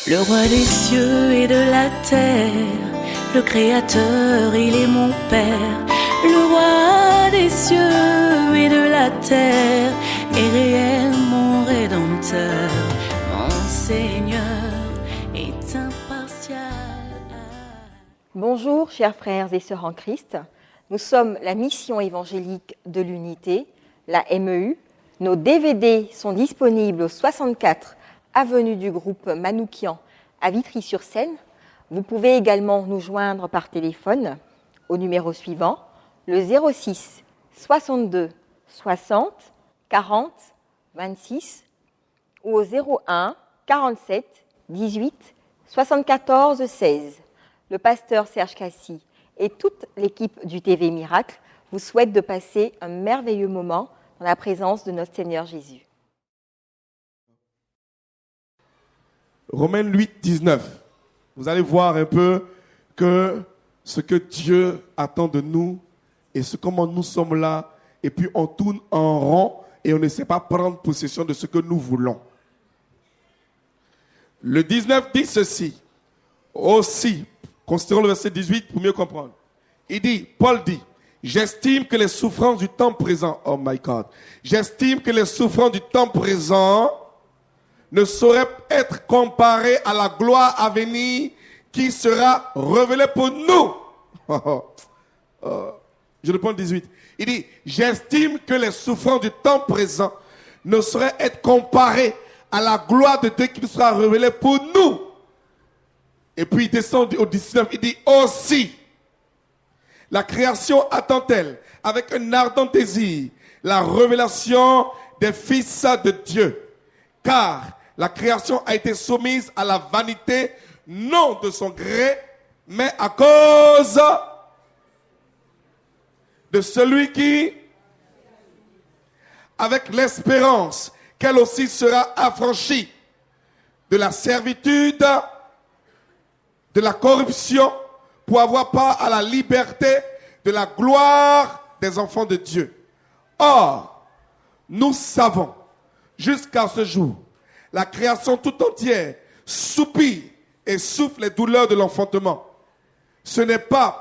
Le roi des cieux et de la terre, le créateur, il est mon père. Le roi des cieux et de la terre est réel, mon rédempteur. Mon Seigneur est impartial. Bonjour chers frères et sœurs en Christ. Nous sommes la mission évangélique de l'unité, la MEU. Nos DVD sont disponibles au 64 avenue du groupe Manoukian à Vitry-sur-Seine. Vous pouvez également nous joindre par téléphone au numéro suivant, le 06 62 60 40 26 ou au 01 47 18 74 16. Le pasteur Serge Cassi et toute l'équipe du TV Miracle vous souhaitent de passer un merveilleux moment dans la présence de notre Seigneur Jésus. Romains 8, 19. Vous allez voir un peu que ce que Dieu attend de nous et comment nous sommes là, et puis on tourne en rond et on ne sait pas prendre possession de ce que nous voulons. Le 19 dit ceci. Aussi, considérons le verset 18 pour mieux comprendre. Paul dit, j'estime que les souffrances du temps présent, oh my God, j'estime que les souffrances du temps présent ne sauraient être comparées à la gloire à venir qui sera révélée pour nous. Je reprends le 18. Il dit, j'estime que les souffrances du temps présent ne sauraient être comparées à la gloire de Dieu qui nous sera révélée pour nous. Et puis il descend au 19, il dit aussi, la création attend-elle avec un ardent désir la révélation des fils de Dieu. Car la création a été soumise à la vanité, non de son gré, mais à cause de celui qui, avec l'espérance qu'elle aussi sera affranchie de la servitude, de la corruption, pour avoir part à la liberté de la gloire des enfants de Dieu. Or, nous savons, jusqu'à ce jour, la création tout entière soupire et souffre les douleurs de l'enfantement. Ce n'est pas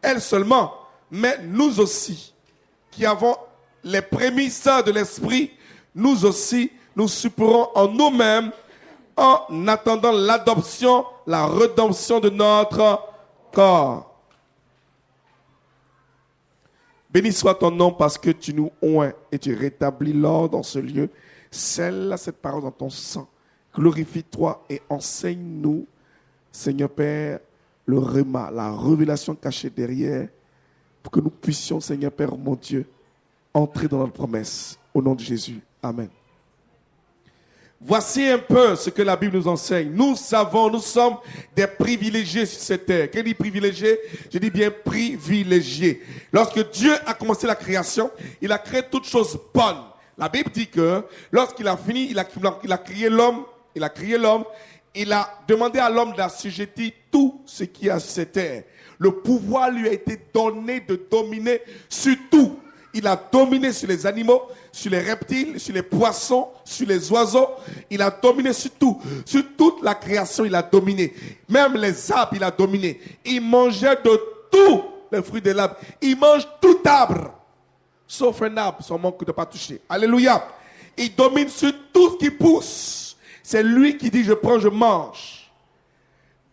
elle seulement, mais nous aussi, qui avons les prémices de l'esprit, nous aussi, nous soupirons en nous-mêmes en attendant l'adoption, la rédemption de notre corps. Béni soit ton nom parce que tu nous oins et tu rétablis l'ordre dans ce lieu. Scelle cette parole dans ton sang. Glorifie-toi et enseigne-nous, Seigneur Père, le réma, la révélation cachée derrière, pour que nous puissions, Seigneur Père, mon Dieu, entrer dans notre promesse. Au nom de Jésus. Amen. Voici un peu ce que la Bible nous enseigne. Nous sommes des privilégiés sur cette terre. Qu'est-ce dit privilégié? Je dis bien privilégiés. Lorsque Dieu a commencé la création, il a créé toutes choses bonnes. La Bible dit que lorsqu'il a fini, il a créé l'homme, il a demandé à l'homme d'assujettir tout ce qui est sur cette terre. Le pouvoir lui a été donné de dominer sur tout. Il a dominé sur les animaux, sur les reptiles, sur les poissons, sur les oiseaux. Il a dominé sur tout. Sur toute la création, il a dominé. Même les arbres, il a dominé. Il mangeait de tous les fruits de l'arbre. Il mange tout arbre. Sauf un arbre, son manque de pas toucher. Alléluia. Il domine sur tout ce qui pousse. C'est lui qui dit, je prends, je mange.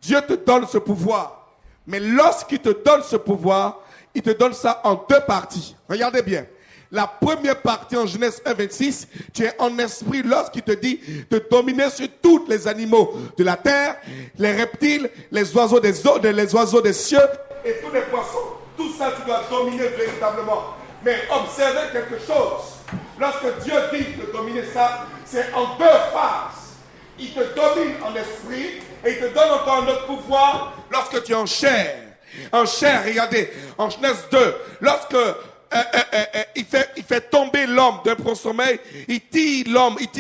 Dieu te donne ce pouvoir. Mais lorsqu'il te donne ce pouvoir, il te donne ça en deux parties. Regardez bien. La première partie en Genèse 1, 26, tu es en esprit lorsqu'il te dit de dominer sur tous les animaux de la terre, les reptiles, les oiseaux des eaux, les oiseaux des cieux et tous les poissons. Tout ça, tu dois dominer véritablement. Mais observez quelque chose. Lorsque Dieu dit de dominer ça, c'est en deux phases. Il te domine en esprit et il te donne encore un autre pouvoir lorsque tu es en chair. En chair, regardez, en Genèse 2, lorsque il fait tomber l'homme d'un profond sommeil, il tire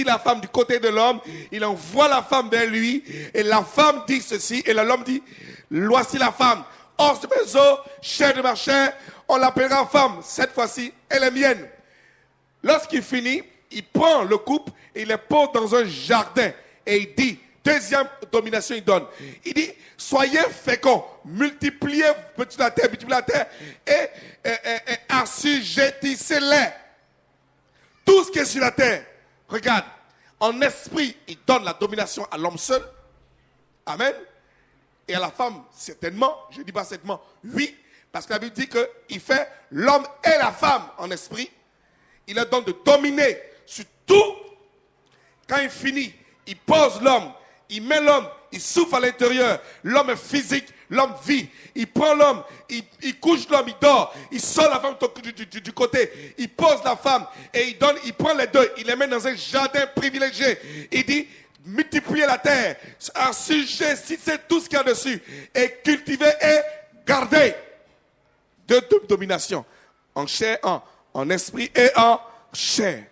la femme du côté de l'homme, il envoie la femme vers lui, et la femme dit ceci, et l'homme dit, voici la femme, hors de mes os, chair de ma chair, on l'appellera femme, cette fois-ci, elle est mienne. Lorsqu'il finit, il prend le couple, et il les pose dans un jardin, et il dit, deuxième domination, il donne. Il dit, soyez féconds, multipliez la terre et assujettissez-les. Tout ce qui est sur la terre. Regarde, en esprit, il donne la domination à l'homme seul. Amen. Et à la femme, certainement, je ne dis pas certainement, oui, parce que la Bible dit qu'il fait l'homme et la femme en esprit. Il leur donne de dominer sur tout. Quand il finit, il pose l'homme, il met l'homme, il souffle à l'intérieur. L'homme est physique, l'homme vit. Il prend l'homme, il couche l'homme, il dort. Il sort la femme du côté. Il pose la femme et il prend les deux. Il les met dans un jardin privilégié. Il dit, multipliez la terre, assujettissez tout ce qu'il y a dessus et cultivez et gardez. Deux dominations, en chair, en esprit et en chair.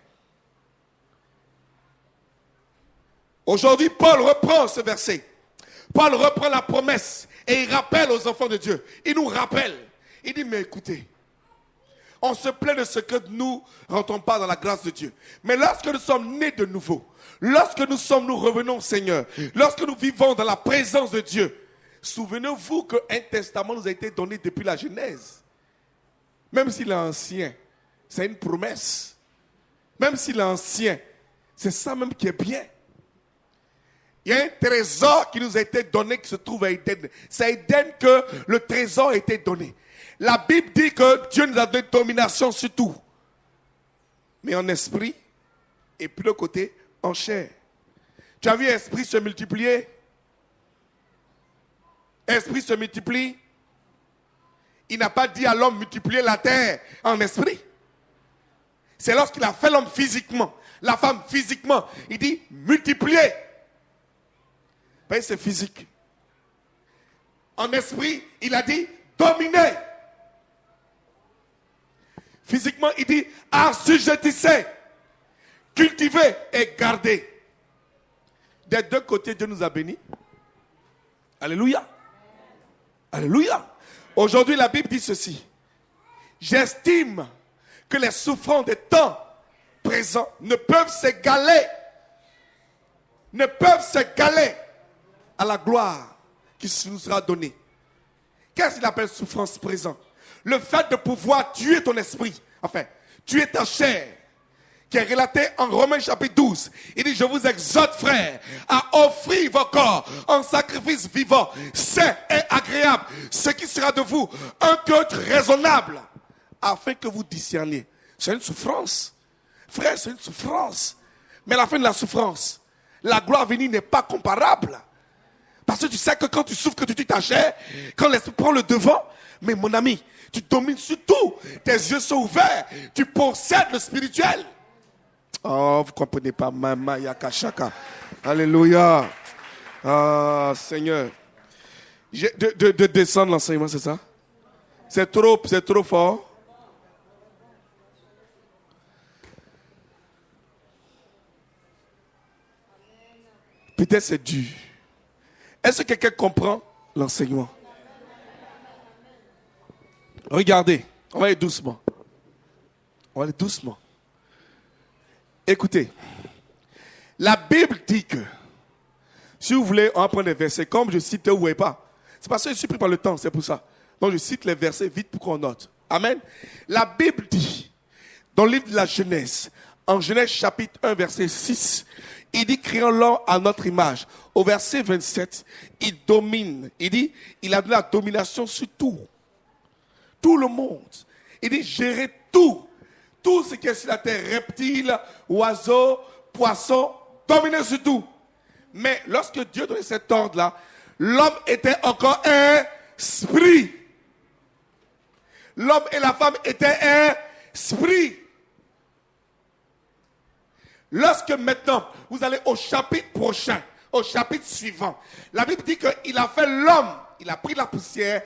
Aujourd'hui, Paul reprend ce verset. Paul reprend la promesse et il rappelle aux enfants de Dieu. Il nous rappelle. Il dit, mais écoutez, on se plaint de ce que nous ne rentrons pas dans la grâce de Dieu. Mais lorsque nous sommes nés de nouveau, lorsque nous revenons au Seigneur, lorsque nous vivons dans la présence de Dieu, souvenez-vous qu'un testament nous a été donné depuis la Genèse. Même s'il est ancien, c'est une promesse. Même s'il est ancien, c'est ça même qui est bien. Il y a un trésor qui nous a été donné qui se trouve à Éden. C'est à Éden que le trésor a été donné. La Bible dit que Dieu nous a donné domination sur tout. Mais en esprit, et puis de l'autre côté, en chair. Tu as vu esprit se multiplier? Esprit se multiplie. Il n'a pas dit à l'homme multiplier la terre en esprit. C'est lorsqu'il a fait l'homme physiquement, la femme physiquement. Il dit multiplier. Ben, c'est physique. En esprit, il a dit dominer. Physiquement, il dit assujettissez, cultivez et gardez. Des deux côtés, Dieu nous a bénis. Alléluia. Alléluia. Aujourd'hui, la Bible dit ceci. J'estime que les souffrances des temps présents ne peuvent s'égaler à la gloire qui nous sera donnée. Qu'est-ce qu'il appelle souffrance présente? Le fait de pouvoir tuer ton esprit, enfin, tuer ta chair, qui est relaté en Romains chapitre 12. Il dit, je vous exhorte, frères, à offrir vos corps en sacrifice vivant, saint et agréable, ce qui sera de vous un culte raisonnable, afin que vous discerniez. C'est une souffrance. Frère, c'est une souffrance. Mais à la fin de la souffrance, la gloire venue n'est pas comparable. Parce que tu sais que quand tu souffres, que tu tues ta chair, quand l'esprit prend le devant, mais mon ami, tu domines sur tout. Tes yeux sont ouverts. Tu possèdes le spirituel. Oh, vous ne comprenez pas. Mama yakashaka. Alléluia. Ah, Seigneur. De descendre l'enseignement, c'est ça? C'est trop fort. Peut-être c'est dur. Est-ce que quelqu'un comprend l'enseignement? Regardez, on va aller doucement. Écoutez, la Bible dit que, si vous voulez, on va prendre des versets, comme je cite, vous ne voyez pas. C'est parce que je suis pris par le temps, c'est pour ça. Donc je cite les versets vite pour qu'on note. Amen. La Bible dit, dans le livre de la Genèse, en Genèse chapitre 1, verset 6, il dit, créons l'homme à notre image. Au verset 27, il domine. Il dit, il a de la domination sur tout. Tout le monde. Il dit, gérer tout. Tout ce qui est sur la terre, reptiles, oiseaux, poissons, dominer sur tout. Mais lorsque Dieu donnait cet ordre-là, l'homme était encore un esprit. L'homme et la femme étaient un esprit. Lorsque maintenant, vous allez au chapitre prochain, au chapitre suivant, la Bible dit qu'il a fait l'homme, il a pris la poussière,